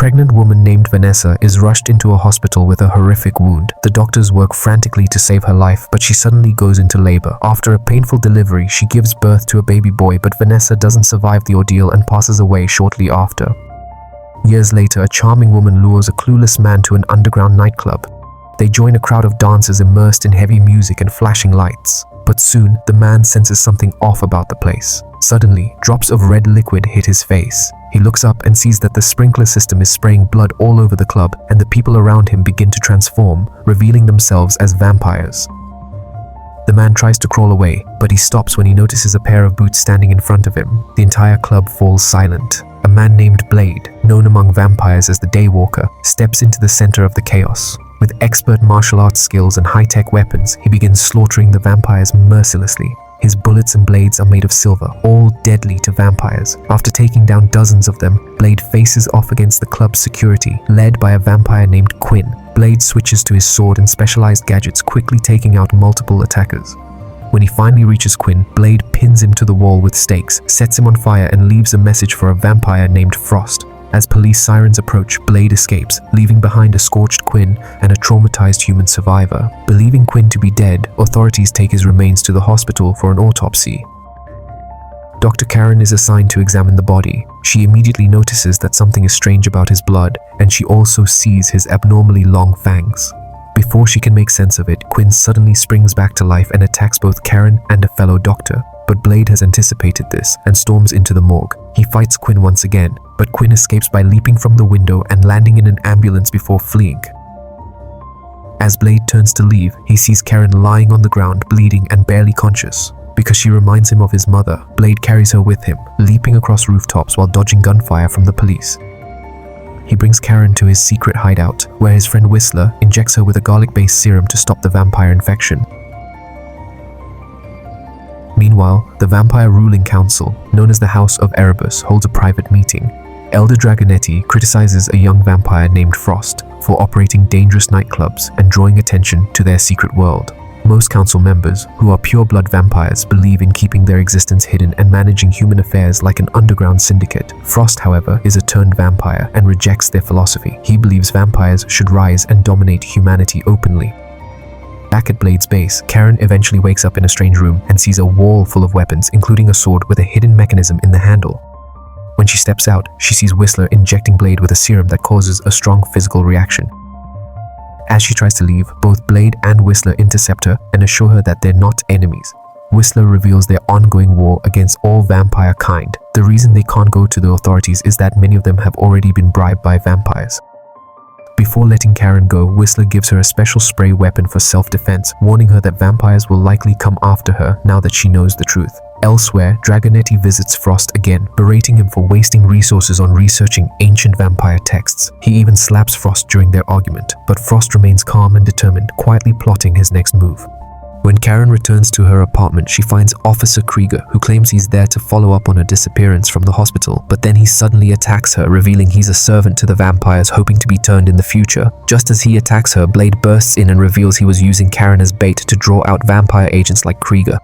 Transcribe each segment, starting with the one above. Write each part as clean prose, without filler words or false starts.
pregnant woman named Vanessa is rushed into a hospital with a horrific wound. The doctors work frantically to save her life, but she suddenly goes into labor. After a painful delivery, she gives birth to a baby boy, but Vanessa doesn't survive the ordeal and passes away shortly after. Years later, a charming woman lures a clueless man to an underground nightclub. They join a crowd of dancers immersed in heavy music and flashing lights. But soon, the man senses something off about the place. Suddenly, drops of red liquid hit his face. He looks up and sees that the sprinkler system is spraying blood all over the club, and the people around him begin to transform, revealing themselves as vampires. The man tries to crawl away, but he stops when he notices a pair of boots standing in front of him. The entire club falls silent. A man named Blade, known among vampires as the Daywalker, steps into the center of the chaos. With expert martial arts skills and high-tech weapons, he begins slaughtering the vampires mercilessly. His bullets and blades are made of silver, all deadly to vampires. After taking down dozens of them, Blade faces off against the club's security, led by a vampire named Quinn. Blade switches to his sword and specialized gadgets, quickly taking out multiple attackers. When he finally reaches Quinn, Blade pins him to the wall with stakes, sets him on fire, and leaves a message for a vampire named Frost. As police sirens approach, Blade escapes, leaving behind a scorched Quinn and a traumatized human survivor. Believing Quinn to be dead, authorities take his remains to the hospital for an autopsy. Dr. Karen is assigned to examine the body. She immediately notices that something is strange about his blood, and she also sees his abnormally long fangs. Before she can make sense of it, Quinn suddenly springs back to life and attacks both Karen and a fellow doctor. But Blade has anticipated this and storms into the morgue. He fights Quinn once again, but Quinn escapes by leaping from the window and landing in an ambulance before fleeing. As Blade turns to leave, he sees Karen lying on the ground, bleeding and barely conscious. Because she reminds him of his mother, Blade carries her with him, leaping across rooftops while dodging gunfire from the police. He brings Karen to his secret hideout, where his friend Whistler injects her with a garlic-based serum to stop the vampire infection. Meanwhile, the vampire ruling council, known as the House of Erebus, holds a private meeting. Elder Dragonetti criticizes a young vampire named Frost for operating dangerous nightclubs and drawing attention to their secret world. Most council members, who are pure-blood vampires, believe in keeping their existence hidden and managing human affairs like an underground syndicate. Frost, however, is a turned vampire and rejects their philosophy. He believes vampires should rise and dominate humanity openly. Back at Blade's base, Karen eventually wakes up in a strange room and sees a wall full of weapons, including a sword with a hidden mechanism in the handle. When she steps out, she sees Whistler injecting Blade with a serum that causes a strong physical reaction. As she tries to leave, both Blade and Whistler intercept her and assure her that they're not enemies. Whistler reveals their ongoing war against all vampire kind. The reason they can't go to the authorities is that many of them have already been bribed by vampires. Before letting Karen go, Whistler gives her a special spray weapon for self-defense, warning her that vampires will likely come after her now that she knows the truth. Elsewhere, Dragonetti visits Frost again, berating him for wasting resources on researching ancient vampire texts. He even slaps Frost during their argument, but Frost remains calm and determined, quietly plotting his next move. When Karen returns to her apartment, she finds Officer Krieger, who claims he's there to follow up on her disappearance from the hospital, but then he suddenly attacks her, revealing he's a servant to the vampires hoping to be turned in the future. Just as he attacks her, Blade bursts in and reveals he was using Karen as bait to draw out vampire agents like Krieger.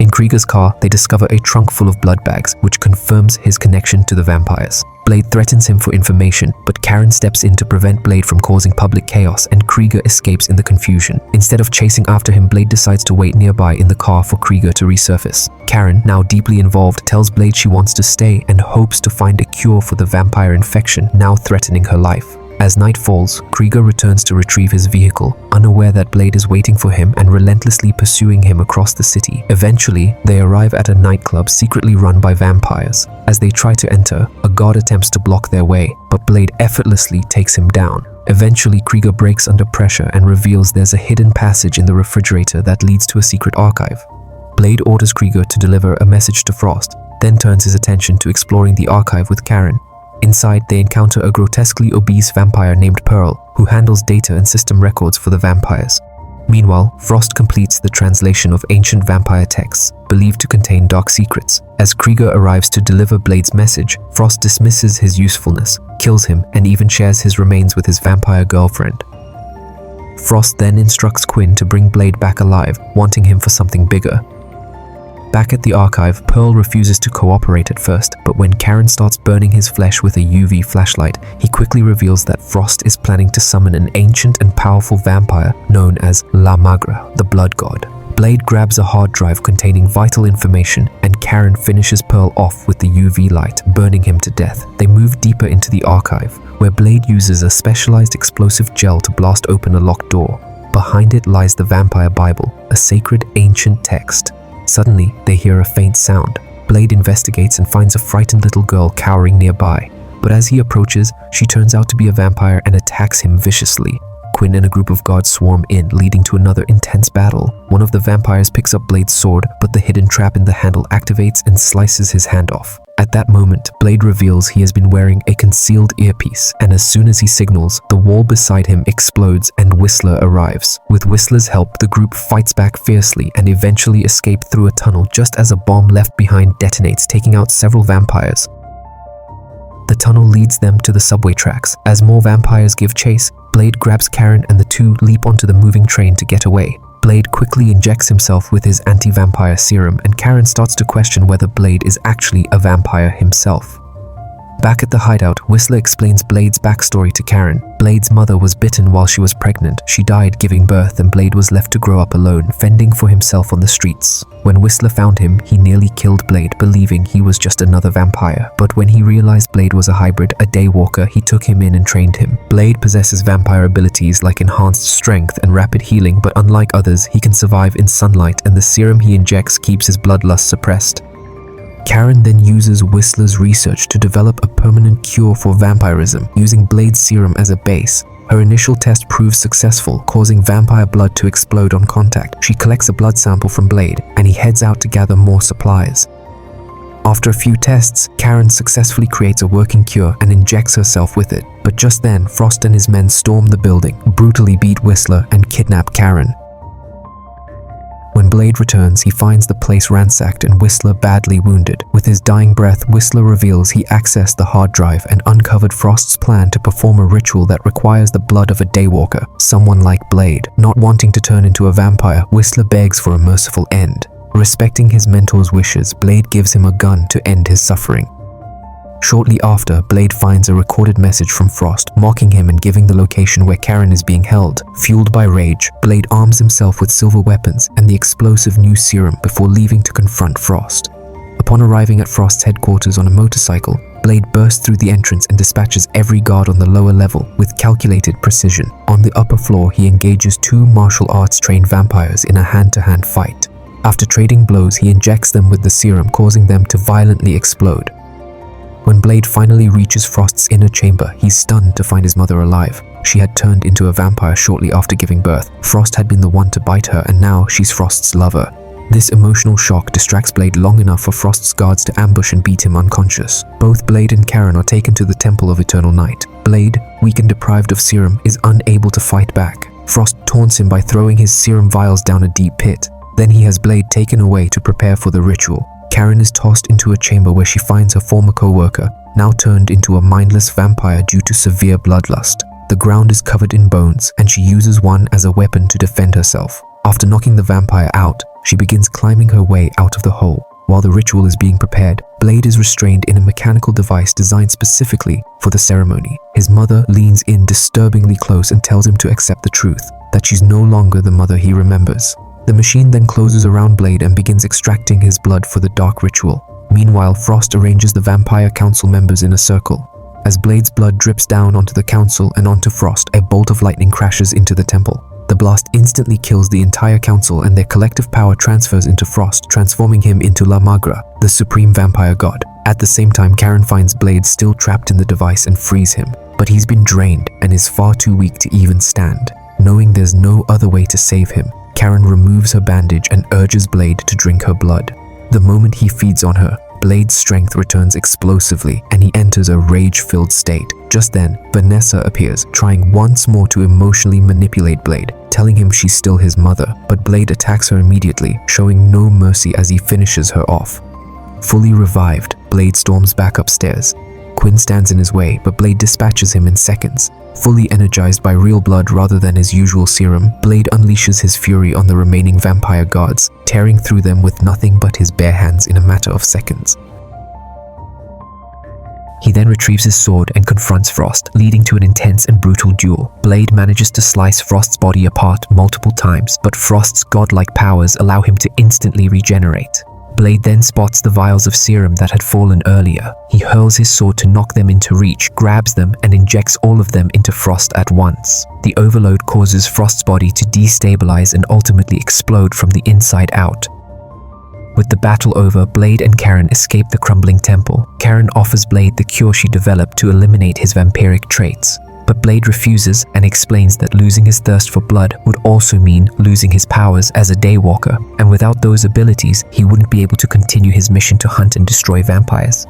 In Krieger's car, they discover a trunk full of blood bags, which confirms his connection to the vampires. Blade threatens him for information, but Karen steps in to prevent Blade from causing public chaos, and Krieger escapes in the confusion. Instead of chasing after him, Blade decides to wait nearby in the car for Krieger to resurface. Karen, now deeply involved, tells Blade she wants to stay and hopes to find a cure for the vampire infection now threatening her life. As night falls, Krieger returns to retrieve his vehicle, unaware that Blade is waiting for him and relentlessly pursuing him across the city. Eventually, they arrive at a nightclub secretly run by vampires. As they try to enter, a guard attempts to block their way, but Blade effortlessly takes him down. Eventually, Krieger breaks under pressure and reveals there's a hidden passage in the refrigerator that leads to a secret archive. Blade orders Krieger to deliver a message to Frost, then turns his attention to exploring the archive with Karen. Inside, they encounter a grotesquely obese vampire named Pearl, who handles data and system records for the vampires. Meanwhile, Frost completes the translation of ancient vampire texts, believed to contain dark secrets. As Krieger arrives to deliver Blade's message, Frost dismisses his usefulness, kills him, and even shares his remains with his vampire girlfriend. Frost then instructs Quinn to bring Blade back alive, wanting him for something bigger. Back at the archive, Pearl refuses to cooperate at first, but when Karen starts burning his flesh with a UV flashlight, he quickly reveals that Frost is planning to summon an ancient and powerful vampire known as La Magra, the blood god. Blade grabs a hard drive containing vital information, and Karen finishes Pearl off with the UV light, burning him to death. They move deeper into the archive, where Blade uses a specialized explosive gel to blast open a locked door. Behind it lies the Vampire Bible, a sacred ancient text. Suddenly, they hear a faint sound. Blade investigates and finds a frightened little girl cowering nearby. But as he approaches, she turns out to be a vampire and attacks him viciously. Quinn and a group of guards swarm in, leading to another intense battle. One of the vampires picks up Blade's sword, but the hidden trap in the handle activates and slices his hand off. At that moment, Blade reveals he has been wearing a concealed earpiece, and as soon as he signals, the wall beside him explodes and Whistler arrives. With Whistler's help, the group fights back fiercely and eventually escape through a tunnel just as a bomb left behind detonates, taking out several vampires. The tunnel leads them to the subway tracks. As more vampires give chase, Blade grabs Karen and the two leap onto the moving train to get away. Blade quickly injects himself with his anti-vampire serum, and Karen starts to question whether Blade is actually a vampire himself. Back at the hideout, Whistler explains Blade's backstory to Karen. Blade's mother was bitten while she was pregnant. She died giving birth, and Blade was left to grow up alone, fending for himself on the streets. When Whistler found him, he nearly killed Blade, believing he was just another vampire. But when he realized Blade was a hybrid, a Daywalker, he took him in and trained him. Blade possesses vampire abilities like enhanced strength and rapid healing, but unlike others, he can survive in sunlight, and the serum he injects keeps his bloodlust suppressed. Karen then uses Whistler's research to develop a permanent cure for vampirism, using Blade's serum as a base. Her initial test proves successful, causing vampire blood to explode on contact. She collects a blood sample from Blade, and he heads out to gather more supplies. After a few tests, Karen successfully creates a working cure and injects herself with it. But just then, Frost and his men storm the building, brutally beat Whistler, and kidnap Karen. When Blade returns, he finds the place ransacked and Whistler badly wounded. With his dying breath, Whistler reveals he accessed the hard drive and uncovered Frost's plan to perform a ritual that requires the blood of a Daywalker, someone like Blade. Not wanting to turn into a vampire, Whistler begs for a merciful end. Respecting his mentor's wishes, Blade gives him a gun to end his suffering. Shortly after, Blade finds a recorded message from Frost, mocking him and giving the location where Karen is being held. Fueled by rage, Blade arms himself with silver weapons and the explosive new serum before leaving to confront Frost. Upon arriving at Frost's headquarters on a motorcycle, Blade bursts through the entrance and dispatches every guard on the lower level with calculated precision. On the upper floor, he engages two martial arts trained vampires in a hand-to-hand fight. After trading blows, he injects them with the serum, causing them to violently explode. When Blade finally reaches Frost's inner chamber, he's stunned to find his mother alive. She had turned into a vampire shortly after giving birth. Frost had been the one to bite her, and now she's Frost's lover. This emotional shock distracts Blade long enough for Frost's guards to ambush and beat him unconscious. Both Blade and Karen are taken to the Temple of Eternal Night. Blade, weak and deprived of serum, is unable to fight back. Frost taunts him by throwing his serum vials down a deep pit. Then he has Blade taken away to prepare for the ritual. Karen is tossed into a chamber where she finds her former co-worker, now turned into a mindless vampire due to severe bloodlust. The ground is covered in bones, and she uses one as a weapon to defend herself. After knocking the vampire out, she begins climbing her way out of the hole. While the ritual is being prepared, Blade is restrained in a mechanical device designed specifically for the ceremony. His mother leans in disturbingly close and tells him to accept the truth, that she's no longer the mother he remembers. The machine then closes around Blade and begins extracting his blood for the dark ritual. Meanwhile, Frost arranges the Vampire Council members in a circle. As Blade's blood drips down onto the council and onto Frost, a bolt of lightning crashes into the temple. The blast instantly kills the entire council, and their collective power transfers into Frost, transforming him into La Magra, the supreme vampire god. At the same time, Karen finds Blade still trapped in the device and frees him. But he's been drained and is far too weak to even stand. Knowing there's no other way to save him, Karen removes her bandage and urges Blade to drink her blood. The moment he feeds on her, Blade's strength returns explosively and he enters a rage-filled state. Just then, Vanessa appears, trying once more to emotionally manipulate Blade, telling him she's still his mother, but Blade attacks her immediately, showing no mercy as he finishes her off. Fully revived, Blade storms back upstairs. Quinn stands in his way, but Blade dispatches him in seconds. Fully energized by real blood rather than his usual serum, Blade unleashes his fury on the remaining vampire guards, tearing through them with nothing but his bare hands in a matter of seconds. He then retrieves his sword and confronts Frost, leading to an intense and brutal duel. Blade manages to slice Frost's body apart multiple times, but Frost's godlike powers allow him to instantly regenerate. Blade then spots the vials of serum that had fallen earlier. He hurls his sword to knock them into reach, grabs them, and injects all of them into Frost at once. The overload causes Frost's body to destabilize and ultimately explode from the inside out. With the battle over, Blade and Karen escape the crumbling temple. Karen offers Blade the cure she developed to eliminate his vampiric traits. But Blade refuses and explains that losing his thirst for blood would also mean losing his powers as a Daywalker, and without those abilities, he wouldn't be able to continue his mission to hunt and destroy vampires.